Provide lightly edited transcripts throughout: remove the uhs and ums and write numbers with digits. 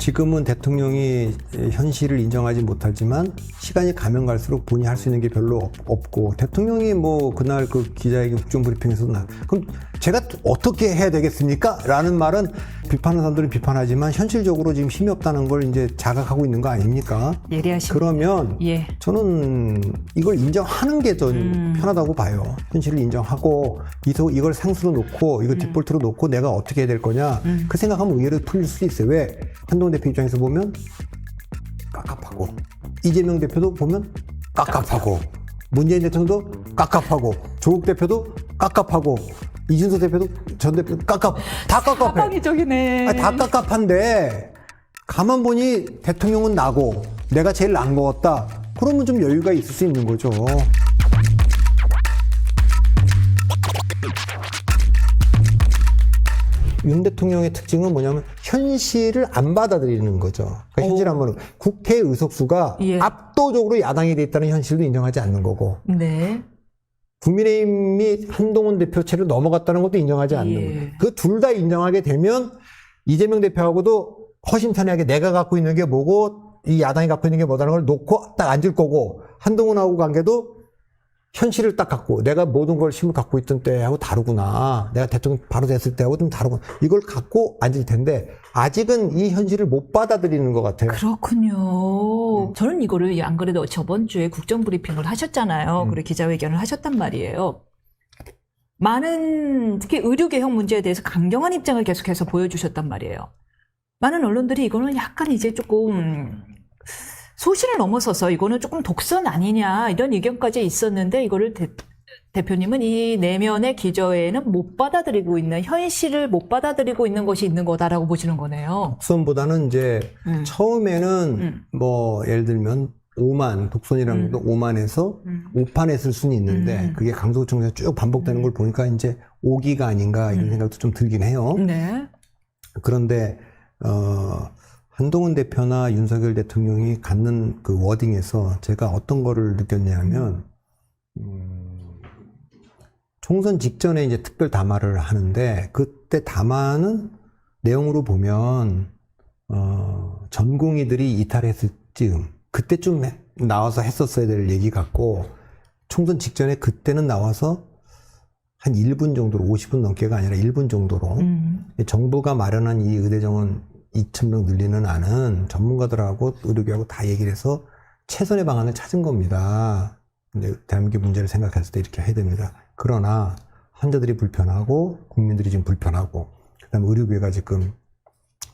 지금은 대통령이 현실을 인정하지 못하지만 시간이 가면 갈수록 본인이 할 수 있는 게 별로 없고 대통령이 뭐 그날 그 기자회견 국정브리핑에서도 그럼 제가 어떻게 해야 되겠습니까? 라는 말은 비판하는 사람들은 비판하지만 현실적으로 지금 힘이 없다는 걸 이제 자각하고 있는 거 아닙니까? 예리하십니다. 그러면 예. 저는 이걸 인정하는 게 더 편하다고 봐요. 현실을 인정하고 이걸 상수로 놓고 이거 디폴트로 놓고 내가 어떻게 해야 될 거냐 그 생각하면 의외로 풀릴 수 있어요. 왜? 한동훈 대표 입장에서 보면 깝깝하고 이재명 대표도 보면 깝깝하고 문재인 대통령도 깝깝하고 조국 대표도 깝깝하고 이준석 대표도 전 대표 다 깝깝해. 사방이적이네. 아니, 다 깝깝한데 가만 보니 대통령은 나고 내가 제일 나은 것 같다. 그러면 좀 여유가 있을 수 있는 거죠. 윤 대통령의 특징은 뭐냐면 현실을 안 받아들이는 거죠. 그러니까 현실 한번 국회 의석수가 예. 압도적으로 야당이 돼 있다는 현실도 인정하지 않는 거고 네. 국민의힘이 한동훈 대표 채로 넘어갔다는 것도 인정하지 않는 예. 거예요. 그 둘 다 인정하게 되면 이재명 대표하고도 허심탄회하게 내가 갖고 있는 게 뭐고 이 야당이 갖고 있는 게 뭐다는 걸 놓고 딱 앉을 거고 한동훈하고 관계도 현실을 딱 갖고 내가 모든 걸 힘을 갖고 있던 때하고 다르구나. 내가 대통령 바로 됐을 때하고 좀 다르구나. 이걸 갖고 앉을 텐데 아직은 이 현실을 못 받아들이는 것 같아요. 그렇군요. 저는 이거를 안 그래도 저번 주에 국정브리핑을 하셨잖아요. 그리고 기자회견을 하셨단 말이에요. 많은 특히 의료개혁 문제에 대해서 강경한 입장을 계속해서 보여주셨단 말이에요. 많은 언론들이 이거는 약간 이제 조금 소신을 넘어서서 이거는 조금 독선 아니냐 이런 의견까지 있었는데 이거를 대표님은 이 내면의 기저에는 못 받아들이고 있는 현실을 못 받아들이고 있는 것이 있는 거다라고 보시는 거네요. 독선보다는 이제 처음에는 뭐 예를 들면 5만 독선이라는 것도 5만에서 5판 했을 수는 있는데 그게 강서구청에서 쭉 반복되는 걸 보니까 이제 5기가 아닌가 이런 생각도 좀 들긴 해요. 네. 그런데 한동훈 대표나 윤석열 대통령이 갖는 그 워딩에서 제가 어떤 거를 느꼈냐면 총선 직전에 이제 특별 담화를 하는데 그때 담화는 내용으로 보면 전공의들이 이탈했을 즈음 그때쯤 나와서 했었어야 될 얘기 같고 총선 직전에 그때는 나와서 한 1분 정도로 50분 넘게가 아니라 1분 정도로 정부가 마련한 이 의대정원 2,000명 늘리는 안은 전문가들하고 의료계하고 다 얘기를 해서 최선의 방안을 찾은 겁니다. 근데 대한민국 문제를 생각했을 때 이렇게 해야 됩니다. 그러나 환자들이 불편하고 국민들이 지금 불편하고 그다음에 의료계가 지금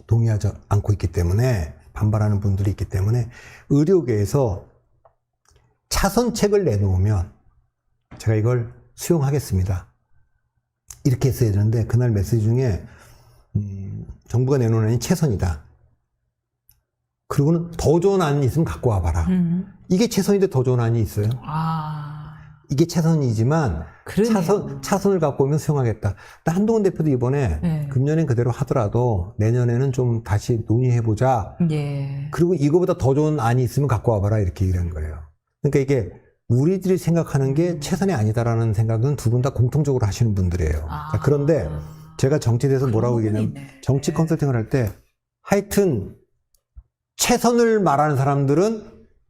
동의하지 않고 있기 때문에 반발하는 분들이 있기 때문에 의료계에서 차선책을 내놓으면 제가 이걸 수용하겠습니다. 이렇게 했어야 되는데 그날 메시지 중에 정부가 내놓은 안이 최선이다. 그리고는 더 좋은 안이 있으면 갖고 와봐라. 이게 최선인데 더 좋은 안이 있어요. 이게 최선이지만 차선을 갖고 오면 수용하겠다. 한동훈 대표도 이번에 네. 금년엔 그대로 하더라도 내년에는 좀 다시 논의해보자. 예. 그리고 이거보다 더 좋은 안이 있으면 갖고 와봐라 이렇게 얘기한 거예요. 그러니까 이게 우리들이 생각하는 게 최선이 아니다라는 생각은 두 분 다 공통적으로 하시는 분들이에요. 자, 그런데 제가 정치에 대해서 뭐라고 얘기하냐면 정치 컨설팅을 할 때 하여튼 최선을 말하는 사람들은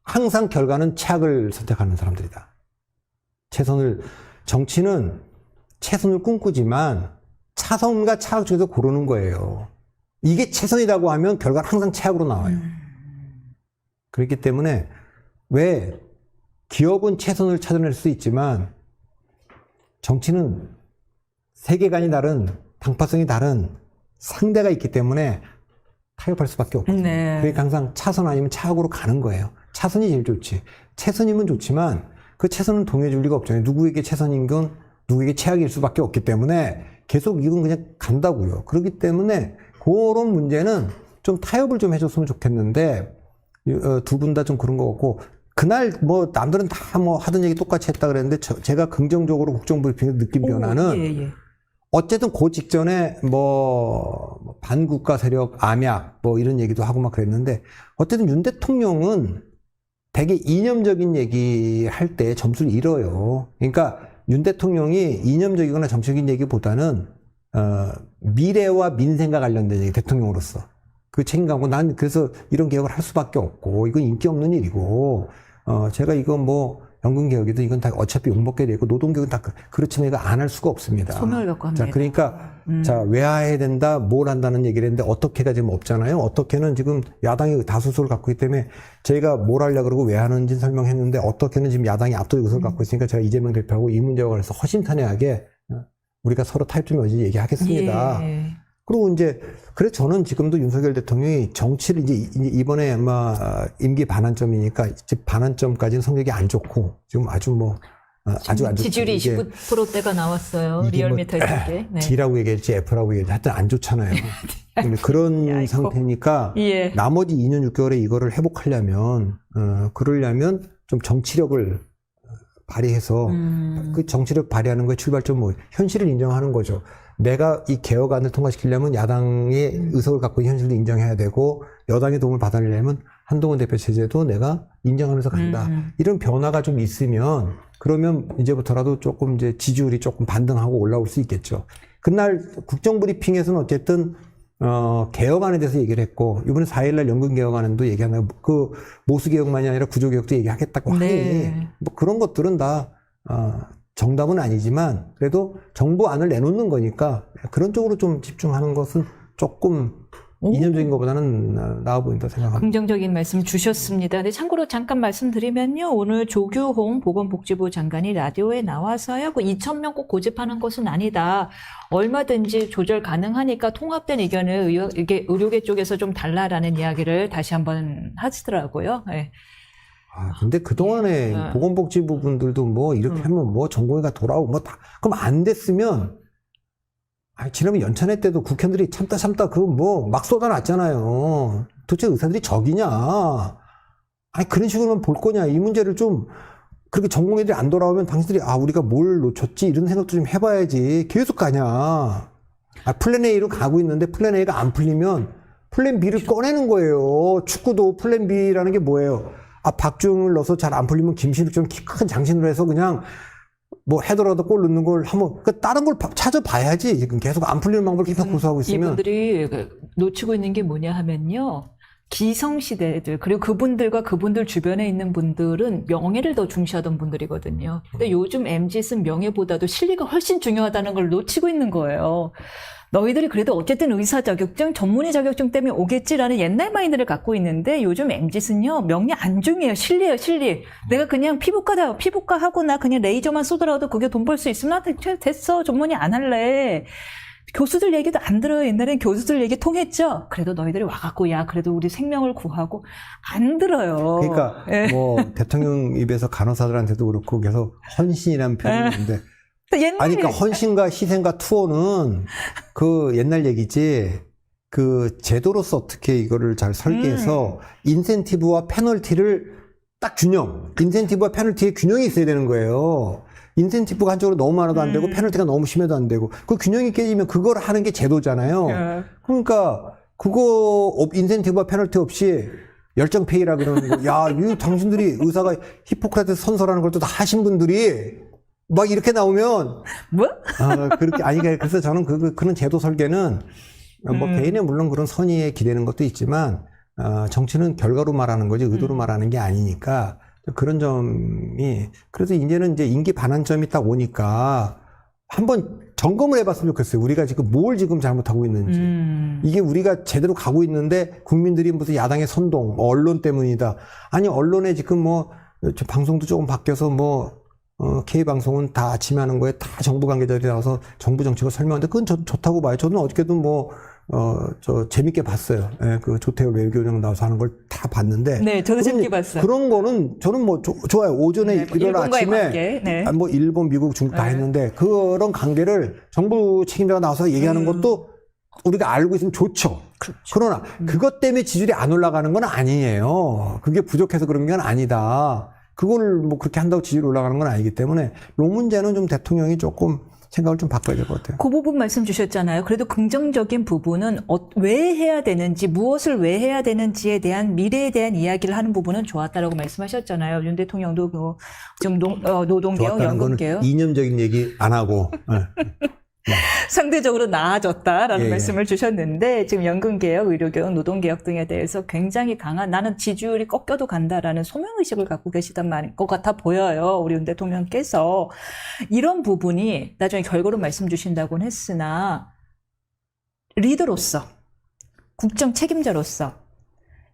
항상 결과는 최악을 선택하는 사람들이다. 정치는 최선을 꿈꾸지만 차선과 차악 중에서 고르는 거예요. 이게 최선이라고 하면 결과는 항상 최악으로 나와요. 그렇기 때문에 왜 기업은 최선을 찾아낼 수 있지만 정치는 세계관이 다른 당파성이 다른 상대가 있기 때문에 타협할 수밖에 없거든요. 네. 그러니까 항상 차선 아니면 차악으로 가는 거예요. 차선이 제일 좋지. 최선이면 좋지만 그 최선은 동의해줄 리가 없잖아요. 누구에게 최선인 건 누구에게 최악일 수밖에 없기 때문에 계속 이건 그냥 간다고요. 그렇기 때문에 그런 문제는 좀 타협을 좀 해줬으면 좋겠는데 두 분 다 좀 그런 것 같고 그날 뭐 남들은 다 뭐 하던 얘기 똑같이 했다 그랬는데 제가 긍정적으로 국정브리핑에서 느낀 변화는 어쨌든 그 직전에 뭐 반국가 세력 암약 뭐 이런 얘기도 하고 막 그랬는데 어쨌든 윤 대통령은 되게 이념적인 얘기 할 때 점수를 잃어요. 그러니까 윤 대통령이 이념적이거나 정치적인 얘기보다는 미래와 민생과 관련된 얘기 대통령으로서 그 책임감고 난 그래서 이런 개혁을 할 수밖에 없고 이건 인기 없는 일이고 제가 이거 뭐 연금 개혁이든 이건 다 어차피 욕먹게 되고 노동 개혁은 다 그렇지만 이거 안 할 수가 없습니다. 소멸 갖고 합니다. 자, 그러니까 자 외화해야 된다, 뭘 한다는 얘기를 했는데 어떻게가 지금 없잖아요. 어떻게는 지금 야당이 다수소를 갖고 있기 때문에 저희가 뭘 하려고 그러고 왜 하는지 설명했는데 어떻게는 지금 야당이 압도적 의석을 갖고 있으니까 제가 이재명 대표하고 이 문제와 관해서 허심탄회하게 우리가 서로 타협점이 어딘지 얘기하겠습니다. 예. 그리고 이제 그래서 저는 지금도 윤석열 대통령이 정치를 이제 이번에 아마 임기 반환점이니까 이제 반환점까지는 성적이 안 좋고 지금 아주 뭐 아주 안 좋죠. 지지율이 이게 29%대가 나왔어요. 이게 뭐 리얼미터에 게. 네. D라고 얘기할지 F라고 얘기할지 하여튼 안 좋잖아요. 근데 그런 아이고. 상태니까 예. 나머지 2년 6개월에 이거를 회복하려면 그러려면 좀 정치력을 발휘해서 그 정치력 발휘하는 거에 출발점 뭐 현실을 인정하는 거죠. 내가 이 개혁안을 통과시키려면 야당의 의석을 갖고 있는 현실도 인정해야 되고 여당의 도움을 받아내려면 한동훈 대표 체제도 내가 인정하면서 간다. 이런 변화가 좀 있으면 그러면 이제부터라도 조금 이제 지지율이 조금 반등하고 올라올 수 있겠죠. 그날 국정브리핑에서는 어쨌든 개혁안에 대해서 얘기를 했고 이번에 4일날 연금 개혁안도 얘기하는 그 모수 개혁만이 아니라 구조 개혁도 얘기하겠다고 하니 네. 뭐 그런 것들은 다 정답은 아니지만 그래도 정부안을 내놓는 거니까 그런 쪽으로 좀 집중하는 것은 조금 이념적인 것보다는 나아 보인다 생각합니다. 긍정적인 말씀 주셨습니다. 근데 참고로 잠깐 말씀드리면요. 오늘 조규홍 보건복지부 장관이 라디오에 나와서요. 그 2,000명 꼭 고집하는 것은 아니다. 얼마든지 조절 가능하니까 통합된 의견을 이게 의료계 쪽에서 좀 달라라는 이야기를 다시 한번 하시더라고요. 네. 근데 그동안에 보건복지부 분들도 뭐 이렇게 하면 뭐 전공의가 돌아오고 뭐 다, 그럼 안 됐으면 지난번 연찬회 때도 국회의원들이 참다 그거 뭐 막 쏟아놨잖아요. 도대체 의사들이 적이냐? 그런 식으로만 볼 거냐? 이 문제를 좀 그렇게 전공의들이 안 돌아오면 당신들이 우리가 뭘 놓쳤지? 이런 생각도 좀 해봐야지. 계속 가냐? 플랜 A로 가고 있는데 플랜 A가 안 풀리면 플랜 B를 꺼내는 거예요. 축구도 플랜 B라는 게 뭐예요? 박주영을 넣어서 잘 안 풀리면 김신욱 좀 키 큰 장신으로 해서 그냥 뭐 헤더라도 골 넣는 걸 한번 다른 걸 찾아봐야지. 지금 계속 안 풀리는 방법을 계속 고수하고 있으면 이분들이 놓치고 있는 게 뭐냐 하면요. 기성시대들 그리고 그분들과 그분들 주변에 있는 분들은 명예를 더 중시하던 분들이거든요. 근데 요즘 MZ는 명예보다도 실리가 훨씬 중요하다는 걸 놓치고 있는 거예요. 너희들이 그래도 어쨌든 의사 자격증, 전문의 자격증 때문에 오겠지라는 옛날 마인드를 갖고 있는데 요즘 MZ는요 명예 안 중요해요. 실리예요, 실리. 내가 그냥 피부과 하고 나 그냥 레이저만 쏘더라도 그게 돈 벌 수 있으면 됐어. 전문의 안 할래. 교수들 얘기도 안 들어요. 옛날엔 교수들 얘기 통했죠. 그래도 너희들이 와갖고 그래도 우리 생명을 구하고 안 들어요. 그러니까 뭐 대통령 입에서 간호사들한테도 그렇고 계속 헌신이라는 표현이 있는데 그러니까 헌신과 희생과 투어는 그 옛날 얘기지. 그 제도로서 어떻게 이거를 잘 설계해서 인센티브와 페널티를 딱 인센티브와 페널티의 균형이 있어야 되는 거예요. 인센티브가 한쪽으로 너무 많아도 안 되고 페널티가 너무 심해도 안 되고 그 균형이 깨지면 그걸 하는 게 제도잖아요. 그러니까 그거 인센티브와 페널티 없이 열정페이라 그러는 거. 이 당신들이 의사가 히포크라테스 선서라는 걸 또 다 하신 분들이 막 이렇게 나오면 뭐? 그렇게 그래서 저는 그런 제도 설계는 뭐 개인의 물론 그런 선의에 기대는 것도 있지만 정치는 결과로 말하는 거지 의도로 말하는 게 아니니까 그런 점이 그래서 이제는 이제 임기 반환점이 딱 오니까 한번 점검을 해봤으면 좋겠어요. 우리가 지금 뭘 지금 잘못하고 있는지 이게 우리가 제대로 가고 있는데 국민들이 무슨 야당의 선동, 언론 때문이다. 아니 언론에 지금 뭐 방송도 조금 바뀌어서 K방송은 다 아침에 하는 거에 다 정부 관계자들이 나와서 정부 정책을 설명하는데 그건 좋다고 봐요. 저는 어저께도 재밌게 봤어요. 그 조태열 외교장 나와서 하는 걸 다 봤는데. 네, 저도 재밌게 봤어요. 그런 거는 저는 좋아요. 오전에 일요일 아침에 일본, 미국, 중국 다 했는데 그런 관계를 정부 책임자가 나와서 얘기하는 것도 우리가 알고 있으면 좋죠. 그렇죠. 그러나 그것 때문에 지지율이 안 올라가는 건 아니에요. 그게 부족해서 그런 건 아니다. 그걸 그렇게 한다고 지지율이 올라가는 건 아니기 때문에 이 문제는 좀 대통령이 조금 생각을 좀 바꿔야 될 것 같아요. 그 부분 말씀 주셨잖아요. 그래도 긍정적인 부분은 왜 해야 되는지, 무엇을 왜 해야 되는지에 대한 미래에 대한 이야기를 하는 부분은 좋았다라고 말씀하셨잖아요. 윤 대통령도 지금 노동개혁, 연금개혁. 이념적인 얘기 안 하고 상대적으로 나아졌다라는 예, 예. 말씀을 주셨는데 지금 연금개혁, 의료개혁, 노동개혁 등에 대해서 굉장히 강한 나는 지지율이 꺾여도 간다라는 소명의식을 갖고 계시단 말인 것 같아 보여요. 우리 윤 대통령께서. 이런 부분이 나중에 결과로 말씀 주신다고는 했으나 리더로서, 국정 책임자로서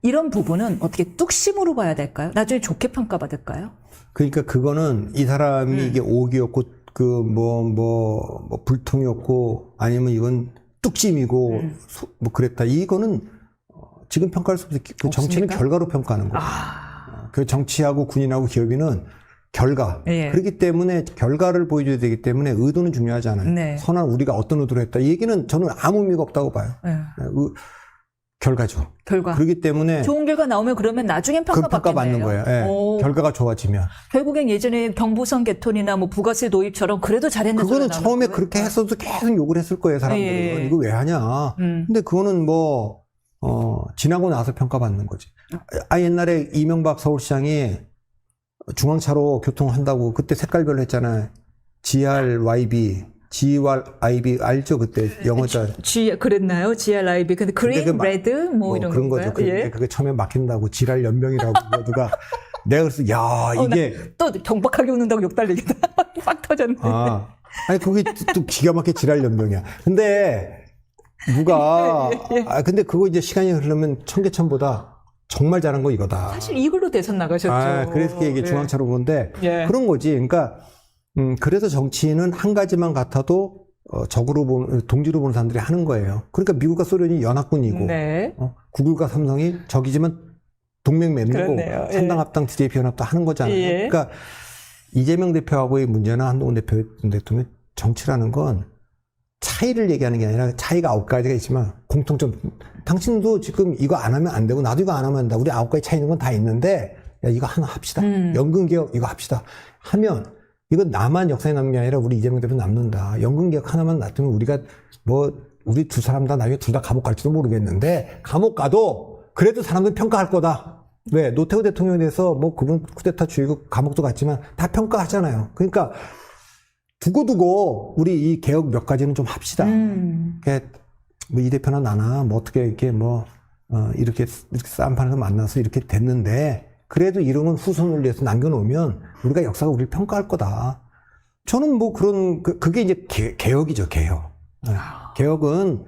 이런 부분은 어떻게 뚝심으로 봐야 될까요? 나중에 좋게 평가받을까요? 그러니까 그거는 이 사람이 이게 오기였고 불통이었고 아니면 이건 뚝심이고 뭐 그랬다. 이거는 지금 평가할 수 없어요. 그 정치는 없습니까? 결과로 평가하는 거예요. 그 정치하고 군인하고 기업인은 결과. 예. 그렇기 때문에 결과를 보여줘야 되기 때문에 의도는 중요하지 않아요. 네. 선한 우리가 어떤 의도로 했다. 이 얘기는 저는 아무 의미가 없다고 봐요. 네. 결과죠. 결과. 그렇기 때문에 좋은 결과 나오면 그러면 나중엔 그 평가받는 평가받겠네요. 거예요. 예. 결과가 좋아지면. 결국엔 예전에 경부선 개통이나 뭐 부가세 도입처럼 그래도 잘했는 그거는 소리가 처음에 나오는 그렇게 거예요. 했어도 계속 욕을 했을 거예요, 사람들은. 예. 이거 왜 하냐. 근데 그거는 지나고 나서 평가받는 거지. 옛날에 이명박 서울시장이 중앙차로 교통한다고 그때 색깔별로 했잖아요. GRYB, GRIB 알죠? 그때 영어자. 그랬나요? GRIB. 근데 그린, 레드 뭐 이런 그런 건가요? 거죠. 예. 그게 처음에 막힌다고 지랄 연명이라고 누가 내가 그래서 이게 또 경박하게 웃는다고 욕달리겠다. 빡 터졌네. 아니 그게 또 기가 막히게 지랄 연명이야. 근데 누가 근데 그거 이제 시간이 흐르면 청계천보다 정말 잘한 거 이거다. 사실 이걸로 대선 나가셨죠. 그래서 이게 중앙차로 보는데 예. 그런 거지. 그러니까 그래서 정치인은 한 가지만 같아도 동지로 보는 사람들이 하는 거예요. 그러니까 미국과 소련이 연합군이고 네. 구글과 삼성이 적이지만 동맹 맺는 그렇네요. 거고 산당합당 TJP 연합도 하는 거잖아요. 예. 그러니까 이재명 대표하고의 문제나 한동훈 대통령 정치라는 건 차이를 얘기하는 게 아니라 차이가 9가지가 있지만 공통점. 당신도 지금 이거 안 하면 안 되고 나도 이거 안 하면 안 된다. 우리 9가지 차이 있는 건 다 있는데 야 이거 하나 합시다. 연금개혁 이거 합시다. 하면 이건 나만 역사에 남는 게 아니라 우리 이재명 대표 남는다. 연금개혁 하나만 놔두면 우리가 우리 두 사람 다 나중에 둘 다 감옥 갈지도 모르겠는데 감옥 가도 그래도 사람들은 평가할 거다. 왜? 노태우 대통령에 대해서 그분 쿠데타 주의고 감옥도 갔지만 다 평가하잖아요. 그러니까 두고두고 우리 이 개혁 몇 가지는 좀 합시다. 이 대표나 나나 어떻게 이렇게 쌈판에서 만나서 이렇게 됐는데 그래도 이름은 후손을 위해서 남겨놓으면 우리가 역사가 우리를 평가할 거다. 저는 그게 이제 개혁이죠, 개혁. 개혁은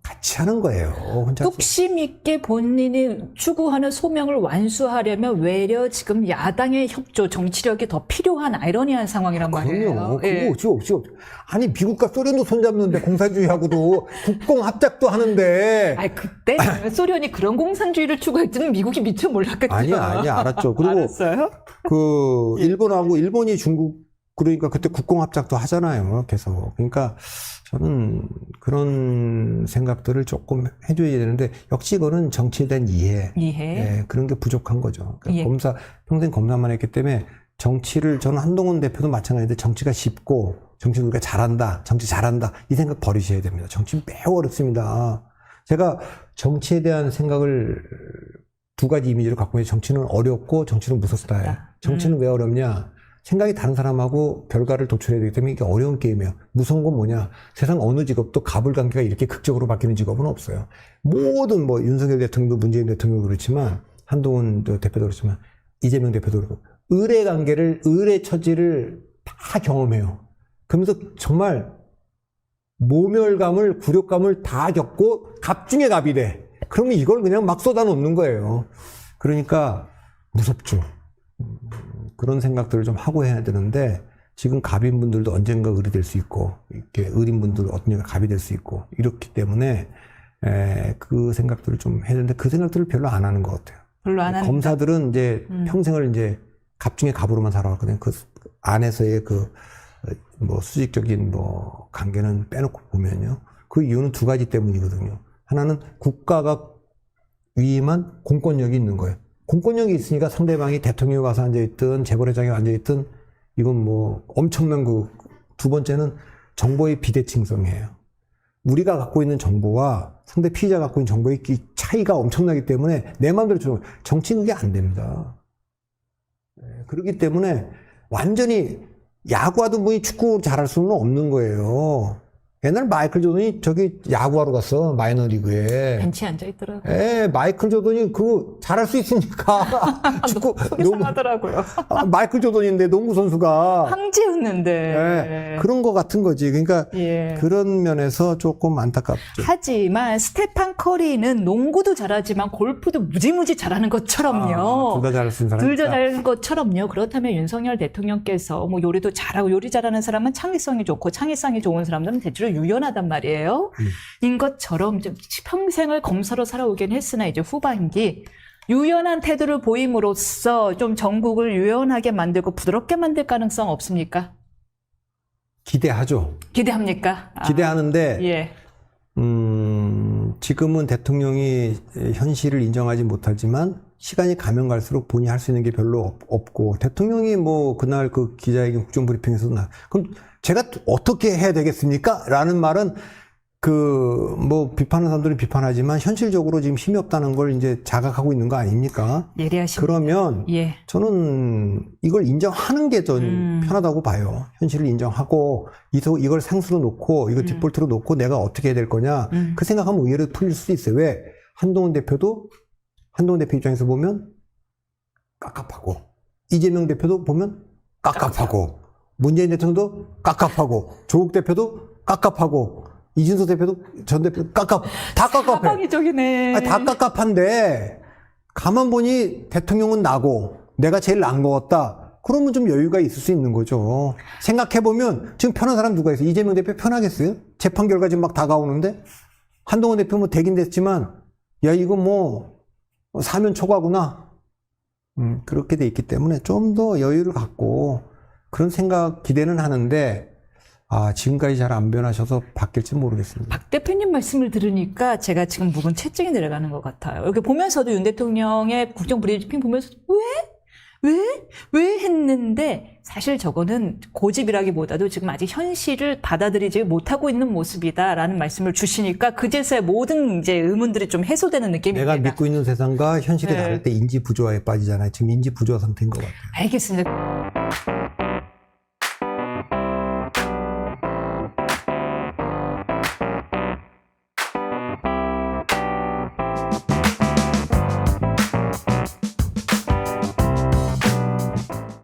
같이 하는 거예요. 혼자. 뚝심 있게 본인이 추구하는 소명을 완수하려면 외려 지금 야당의 협조, 정치력이 더 필요한 아이러니한 상황이란 말이에요. 그럼요. 그거 없죠. 아니 미국과 소련도 손잡는데 공산주의하고도 국공합작도 하는데. 그때 소련이 그런 공산주의를 추구했지는 미국이 미처 몰랐겠죠. 아니 알았죠. 그리고 알았어요? 일본이 중국 그러니까 그때 국공합작도 하잖아요. 계속. 그러니까 저는 그런 생각들을 조금 해줘야 되는데 역시 이거는 정치에 대한 이해. 예, 그런 게 부족한 거죠. 그러니까 평생 검사만 했기 때문에 저는 한동훈 대표도 마찬가지인데 정치가 쉽고 정치 우리가 잘한다. 정치 잘한다. 이 생각 버리셔야 됩니다. 정치 매우 어렵습니다. 제가 정치에 대한 생각을 두 가지 이미지로 갖고 있는데 정치는 어렵고 정치는 무섭다. 정치는 왜 어렵냐? 생각이 다른 사람하고 결과를 도출해야 되기 때문에 이게 어려운 게임이에요. 무서운 건 뭐냐? 세상 어느 직업도 갑을관계가 이렇게 극적으로 바뀌는 직업은 없어요. 모든 윤석열 대통령도 문재인 대통령도 그렇지만 한동훈 대표도 그렇지만 이재명 대표도 그렇고 의뢰 처지를 다 경험해요. 그러면서 정말 모멸감을 굴욕감을 다 겪고 갑 중에 갑이 돼. 그러면 이걸 그냥 막 쏟아놓는 거예요. 그러니까 무섭죠. 그런 생각들을 좀 하고 해야 되는데 지금 갑인분들도 언젠가 을이 될 수 있고 이렇게 을인분들도 언젠가 갑이 될 수 있고 이렇기 때문에 그 생각들을 좀 해야 되는데 그 생각들을 별로 안 하는 것 같아요. 별로 안 하는. 검사들은 이제 평생을 이제 갑 중에 갑으로만 살아왔거든요. 그 안에서의 수직적인 관계는 빼놓고 보면요. 그 이유는 두 가지 때문이거든요. 하나는 국가가 위임한 공권력이 있는 거예요. 공권력이 있으니까 상대방이 대통령이 와서 앉아있든 재벌회장이 앉아있든 이건 엄청난 두 번째는 정보의 비대칭성이에요. 우리가 갖고 있는 정보와 상대 피의자가 갖고 있는 정보의 차이가 엄청나기 때문에 내 마음대로 정치는 그게 안 됩니다. 그렇기 때문에 완전히 야구하던 분이 축구 잘할 수는 없는 거예요. 옛날 마이클 조던이 저기 야구하러 갔어, 마이너리그에. 벤치에 앉아 있더라고요. 예, 마이클 조던이 그거 잘할 수 있으니까. 축구, 속상하더라고요. 마이클 조던인데 농구 선수가. 황제였는데. 예, 그런 거 같은 거지. 그러니까 예. 그런 면에서 조금 안타깝죠. 하지만 스테판 커리는 농구도 잘하지만 골프도 무지무지 잘하는 것처럼요. 둘 다 잘할 수 있는 사람. 둘 다 잘하는 것처럼요. 그렇다면 윤석열 대통령께서 뭐 요리도 잘하고 요리 잘하는 사람은 창의성이 좋고 창의성이 좋은 사람들은 대체로 유연하단 말이에요. 인 것처럼 좀 평생을 검사로 살아오긴 했으나 이제 후반기 유연한 태도를 보임으로써 좀 전국을 유연하게 만들고 부드럽게 만들 가능성 없습니까? 기대하죠. 기대합니까? 기대하는데, 예. 지금은 대통령이 현실을 인정하지 못하지만 시간이 가면 갈수록 본인이 할 수 있는 게 별로 없고, 대통령이 뭐 그날 그 기자회견 국정브리핑에서 그럼 제가 어떻게 해야 되겠습니까? 라는 말은 뭐 비판하는 사람들은 비판하지만 현실적으로 지금 힘이 없다는 걸 이제 자각하고 있는 거 아닙니까? 예리하십니다. 그러면 예. 저는 이걸 인정하는 게 전 편하다고 봐요. 현실을 인정하고 이걸 상수로 놓고 이거 뒷볼트로 놓고 내가 어떻게 해야 될 거냐 그 생각하면 의외로 풀릴 수 있어요. 왜? 한동훈 대표 입장에서 보면 깝깝하고 이재명 대표도 보면 깝깝하고 문재인 대통령도 깝깝하고 조국 대표도 깝깝하고 이준석 대표도 전 대표 다 깝깝해. 사방이적이네. 아니, 다 깝깝한데 가만 보니 대통령은 나고 내가 제일 나은 것 같다. 그러면 좀 여유가 있을 수 있는 거죠. 생각해보면 지금 편한 사람 누가 있어요? 이재명 대표 편하겠어요? 재판 결과 지금 막 다가오는데 한동훈 대표 뭐 되긴 됐지만 야 이거 뭐 사면 초과구나. 그렇게 돼 있기 때문에 좀 더 여유를 갖고 그런 생각 기대는 하는데 지금까지 잘 안 변하셔서 바뀔지 모르겠습니다. 박 대표님 말씀을 들으니까 제가 지금 묵은 채증이 내려가는 것 같아요. 이렇게 보면서도 윤 대통령의 국정 브리핑 보면서 왜 했는데 사실 저거는 고집이라기보다도 지금 아직 현실을 받아들이지 못하고 있는 모습이다라는 말씀을 주시니까 그제서야 모든 이제 의문들이 좀 해소되는 느낌입니다. 내가 믿고 있는 세상과 현실이 다를 때 인지 부조화에 빠지잖아요. 지금 인지 부조화 상태인 것 같아요. 알겠습니다.